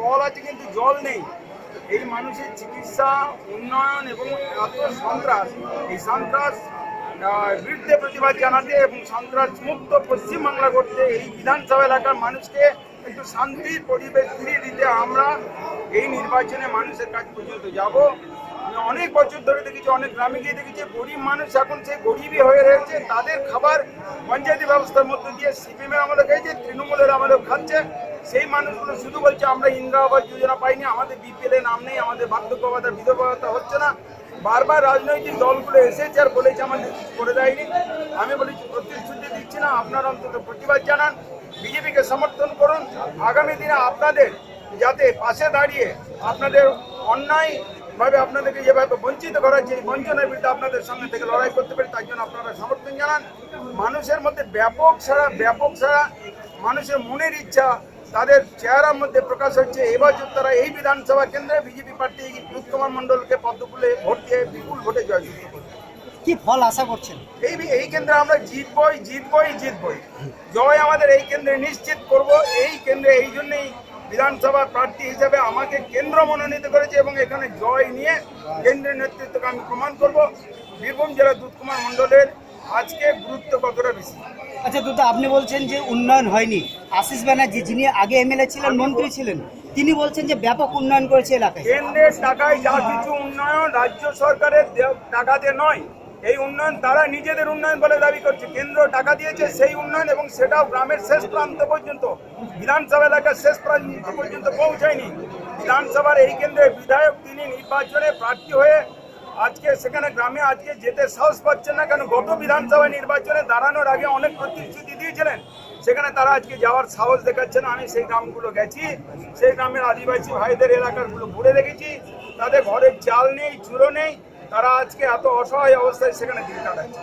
Call আছে কিন্তু জল নেই। এই মানুষের চিকিৎসা, উন্নয়ন এবং এত সন্ত্রাস, এই সন্ত্রাস বিরুদ্ধে প্রতিবাদ জানাতে এবং সন্ত্রাস মুক্ত পশ্চিমবাংলা করতে এই বিধানসভা এলাকার মানুষকে একটু শান্তির পরিবেশ ফিরিয়ে দিতে আমরা এই নির্বাচনে মানুষের কাছ পর্যন্ত যাব। আমি অনেক বছর ধরে দেখেছি, অনেক গ্রামে গিয়ে দেখেছি গরিব মানুষ এখন সেই গরিবই হয়ে রয়েছে। তাদের খাবার পঞ্চায়েতি ব্যবস্থার মধ্যে দিয়ে সিপিএমের আমলে খেয়েছে, তৃণমূলের আমলেও খাচ্ছে। সেই মানুষগুলো শুধু বলছে আমরা ইন্দিরা আবাস যোজনা পাইনি, আমাদের বিপিএল নাম নেই, আমাদের বার্ধক্য ভাতা বিধবা ভাতা হচ্ছে না। বারবার রাজনৈতিক দলগুলো এসেছে আর বলেছে আমাদের কিছু করে দেয়নি। আমি বলেছি প্রতিশ্রুতি দিচ্ছি না, আপনারা অন্তত প্রতিবাদ জানান, বিজেপিকে সমর্থন করুন। আগামী দিনে আপনাদের যাতে পাশে দাঁড়িয়ে আপনাদের অন্যায়ভাবে আপনাদেরকে যেভাবে বঞ্চিত করা হচ্ছে, এই বঞ্চনার বিরুদ্ধে আপনাদের সামনে থেকে লড়াই করতে পারি, তার জন্য আপনারা সমর্থন জানান। মানুষের মধ্যে ব্যাপক সারা মানুষের মনের ইচ্ছা তাদের চেহারার মধ্যে প্রকাশ হচ্ছে। এবছর তারা এই বিধানসভা কেন্দ্রে বিজেপি প্রার্থী দুধ কুমার মণ্ডলকে পদ্মফুলে ভোট দিয়ে বিপুল ভোটে জয়যুক্ত করবে। কি ফল আশা করছেন? এই কেন্দ্রে আমরা জিতবই। জয় আমাদের এই কেন্দ্রে নিশ্চিত করব। এই কেন্দ্রে এই জন্যই বিধানসভার প্রার্থী হিসেবে আমাকে কেন্দ্র মনোনীত করেছে এবং এখানে জয় নিয়ে কেন্দ্রের নেতৃত্বকে আমি প্রমাণ করব বীরভূম জেলা দুধ কুমার মণ্ডলের আজকে গুরুত্ব কতটা বেশি। আচ্ছা দুধা, আপনি বলছেন যে উন্নয়ন হয়নি। আশিস ব্যানার্জি, যিনি আগে এমএলএ ছিলেন, মন্ত্রী ছিলেন, তিনি বলছেন যে ব্যাপক উন্নয়ন করেছে এলাকায়। কেন্দ্রের টাকায় যা কিছু উন্নয়ন রাজ্য সরকারের টাকাতে নয়, এই উন্নয়ন তারা নিজেদের উন্নয়ন বলে দাবি করছে। কেন্দ্র টাকা দিয়েছে সেই উন্নয়ন, এবং সেটাও গ্রামের শেষ প্রান্ত পর্যন্ত, বিধানসভা এলাকার শেষ প্রান্ত পর্যন্ত পৌঁছায়নি। বিধানসভার এই কেন্দ্রের বিধায়ক তিনি নির্বাচনে প্রার্থী হয়ে আজকে সেখানে গ্রামে আজকে যেতে সাহস পাচ্ছেন না। কেন? গত বিধানসভা নির্বাচনে দাঁড়ানোর আগে অনেক প্রতিশ্রুতি দিয়েছিলেন, সেখানে তারা আজকে যাওয়ার সাহস দেখাচ্ছে না। আমি সেই গ্রামগুলো গেছি, সেই গ্রামের আদিবাসী ভাইদের এলাকাগুলো ঘুরে দেখেছি, তাদের ঘরের চাল নেই, চুলো নেই, তারা আজকে এত অসহায় অবস্থায় সেখানে দিন কাটাচ্ছে।